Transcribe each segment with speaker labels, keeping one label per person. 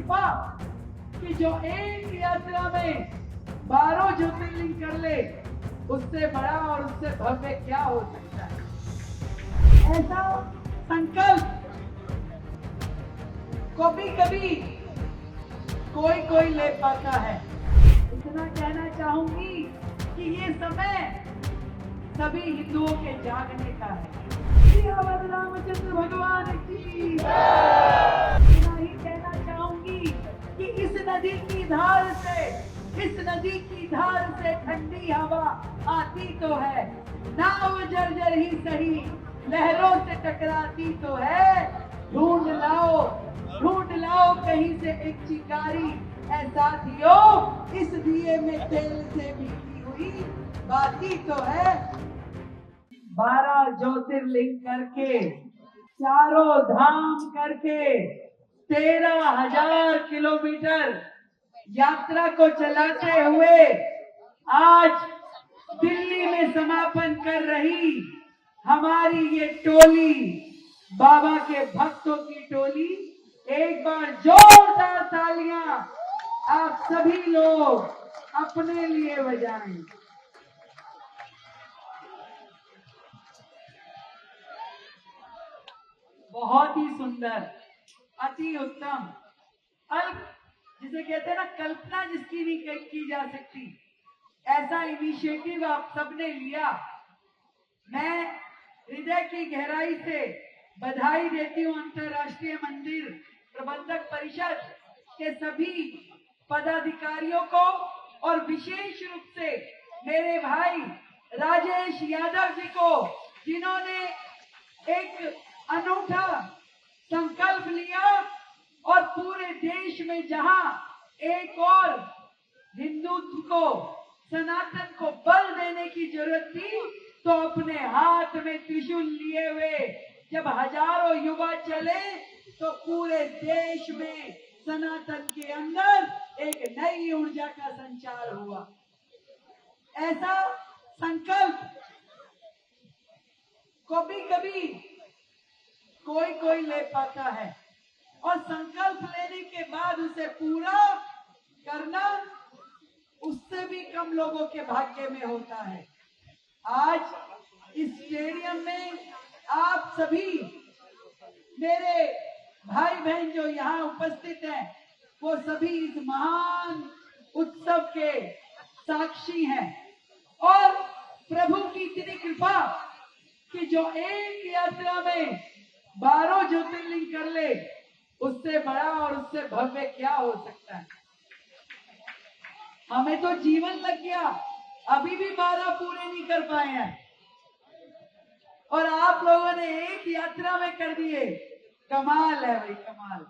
Speaker 1: कृपा कि जो एक यात्रा में 12 ज्योतिर्लिंग कर ले, उससे बड़ा और उससे भव्य क्या हो सकता है। ऐसा संकल्प कभी कोई ले पाता है। इतना कहना चाहूंगी कि ये समय सभी हिंदुओं के जागने का है। श्री रामचंद्र भगवान की। इतना ही कहना चाहूंगी कि इस नदी की धार से ठंडी हवा आती तो है, नाव जर्जर ही सही लहरों से टकराती तो है। ढूंढ लाओ कहीं से एक चिंगारी, ऐ साथियों इस दिए में तेल से भीगी हुई बाती तो है। 12 ज्योतिर्लिंग करके, चारों धाम करके 13,000 किलोमीटर यात्रा को चलाते हुए आज दिल्ली में समापन कर रही हमारी ये टोली, बाबा के भक्तों की टोली, एक बार जोरदार तालियां आप सभी लोग अपने लिए बजाएं। बहुत ही सुंदर, अति उत्तम, अल्प जिसे कहते हैं ना, कल्पना जिसकी नहीं की जा सकती, ऐसा इनिशिएटिव आप सबने लिया। मैं हृदय की गहराई से बधाई देती हूँ अंतर्राष्ट्रीय मंदिर प्रबंधक परिषद के सभी पदाधिकारियों को, और विशेष रूप से मेरे भाई राजेश यादव जी को, जिन्होंने एक अनूठा संकल्प लिया और पूरे देश में जहां एक और हिंदुत्व को, सनातन को बल देने की जरूरत थी, तो अपने हाथ में त्रिशूल लिए हुए जब हजारों युवा चले, तो पूरे देश में सनातन के अंदर एक नई ऊर्जा का संचार हुआ। ऐसा संकल्प कभी कोई ले पाता है, और संकल्प लेने के बाद उसे पूरा करना उससे भी कम लोगों के भाग्य में होता है। आज इस स्टेडियम में आप सभी मेरे भाई बहन जो यहाँ उपस्थित हैं, वो सभी इस महान उत्सव के साक्षी हैं, और प्रभु की इतनी कृपा कि जो एक यात्रा में 12 ज्योतिर्लिंग कर ले, उससे बड़ा और उससे भव्य क्या हो सकता है। हमें तो जीवन लग गया, अभी भी 12 पूरे नहीं कर पाए हैं, और आप लोगों ने एक यात्रा में कर दिए। कमाल है भाई, कमाल।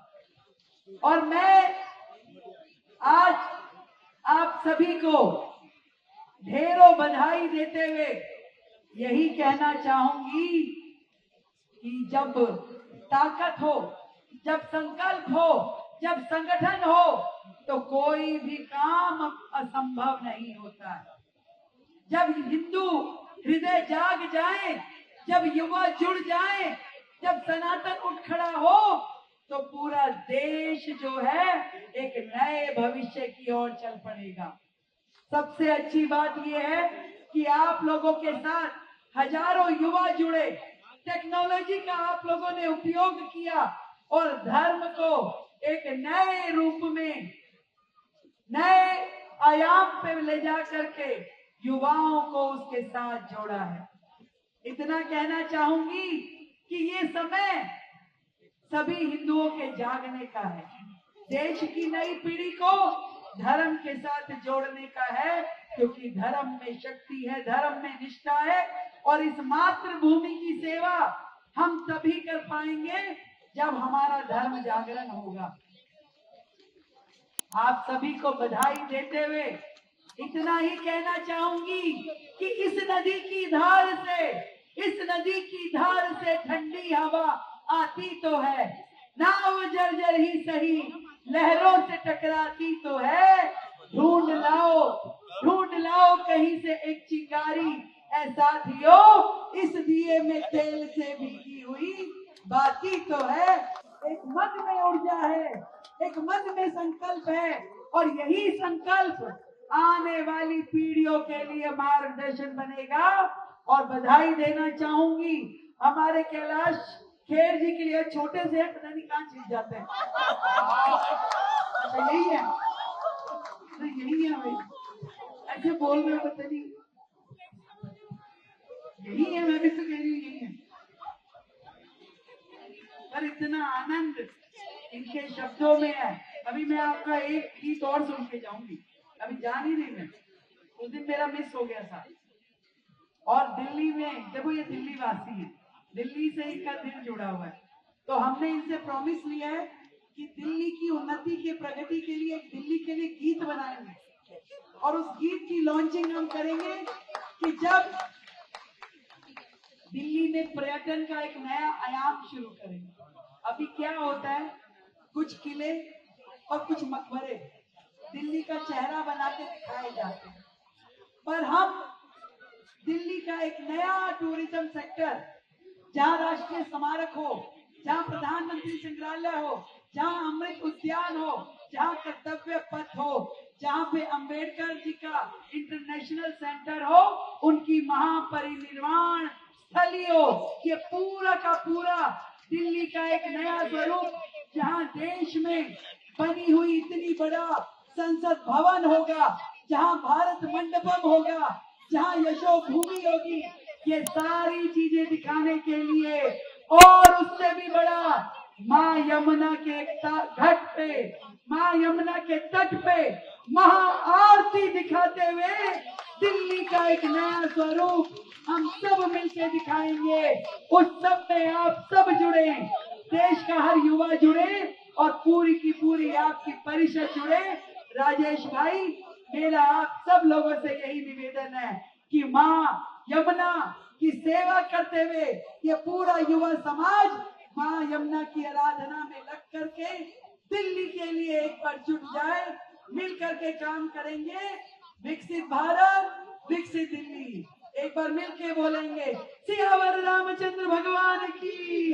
Speaker 1: और मैं आज आप सभी को ढेरों बधाई देते हुए यही कहना चाहूंगी कि जब ताकत हो, जब संकल्प हो, जब संगठन हो, तो कोई भी काम असंभव नहीं होता है। जब हिंदू हृदय जाग जाए, जब युवा जुड़ जाए, जब सनातन उठ खड़ा हो, तो पूरा देश जो है एक नए भविष्य की ओर चल पड़ेगा। सबसे अच्छी बात यह है कि आप लोगों के साथ हजारों युवा जुड़े, टेक्नोलॉजी का आप लोगों ने उपयोग किया और धर्म को एक नए रूप में, नए आयाम पे ले जा करके युवाओं को उसके साथ जोड़ा है। इतना कहना चाहूंगी कि ये समय सभी हिंदुओं के जागने का है, देश की नई पीढ़ी को धर्म के साथ जोड़ने का है, क्योंकि धर्म में शक्ति है, धर्म में निष्ठा है, और इस मातृभूमि की सेवा हम तभी कर पाएंगे जब हमारा धर्म जागरण होगा। आप सभी को बधाई देते हुए इतना ही कहना चाहूंगी कि इस नदी की धार से ठंडी हवा आती तो है, नाव जर्जर ही सही लहरों से टकराती तो है। ढूंढ लाओ कहीं से एक चिंगारी, ऐ साथियों इस दिए में तेल से भीगी हुई बाती तो है। एक मन में ऊर्जा है, एक मन में संकल्प है, और यही संकल्प आने वाली पीढ़ियों के लिए मार्गदर्शन बनेगा। और बधाई देना चाहूंगी हमारे कैलाश खेर जी के लिए, छोटे से पता नहीं कहाँ चीज जाते हैं। अच्छा यही है, तो यही है भाई, ऐसे बोल रहे हो पता नहीं, यही है, मैं भी तो कह रही हूँ यही है। पर इतना आनंद इनके शब्दों में है। अभी मैं आपका एक गीत और सुन के जाऊंगी, अभी जान ही नहीं मैं, उस दिन मेरा मिस हो गया था। और दिल्ली में देखो, ये दिल्ली वासी है, दिल्ली से इनका दिल जुड़ा हुआ है, तो हमने इनसे प्रॉमिस लिया है कि दिल्ली की उन्नति के प्रगति के लिए दिल्ली के लिए गीत बनाएंगे, और उस गीत की लॉन्चिंग हम करेंगे कि जब दिल्ली में पर्यटन का एक नया आयाम शुरू करेंगे। अभी क्या होता है, कुछ किले और कुछ मकबरे दिल्ली का चेहरा बना के दिखाए जाते हैं, पर हम दिल्ली का एक नया टूरिज्म सेक्टर, जहाँ राष्ट्रीय स्मारक हो, जहाँ प्रधानमंत्री संग्रहालय हो, जहाँ अमृत उद्यान हो, जहाँ कर्तव्य पथ हो, जहाँ पे अंबेडकर जी का इंटरनेशनल सेंटर हो, उनकी महापरिनिर्वाण स्थली हो, ये पूरा का पूरा दिल्ली का एक नया स्वरूप, जहाँ देश में बनी हुई इतनी बड़ा संसद भवन होगा, जहाँ भारत मंडपम होगा, जहाँ यशो भूमि होगी, ये सारी चीजें दिखाने के लिए, और उससे भी बड़ा माँ यमुना के घाट पे, माँ यमुना के तट पे महाआरती दिखाते हुए दिल्ली का एक नया स्वरूप हम सब मिलकर दिखाएंगे। उस सब में आप सब जुड़े, देश का हर युवा जुड़े, और पूरी की पूरी आपकी परिषद जुड़े। राजेश भाई, मेरा आप सब लोगों से यही निवेदन है कि माँ यमुना की सेवा करते हुए ये पूरा युवा समाज माँ यमुना की आराधना में लग करके दिल्ली के लिए एक बार जुट जाए, मिल करके काम करेंगे। विकसित भारत, विकसित दिल्ली, एक बार मिलके बोलेंगे, सियावर रामचंद्र भगवान की।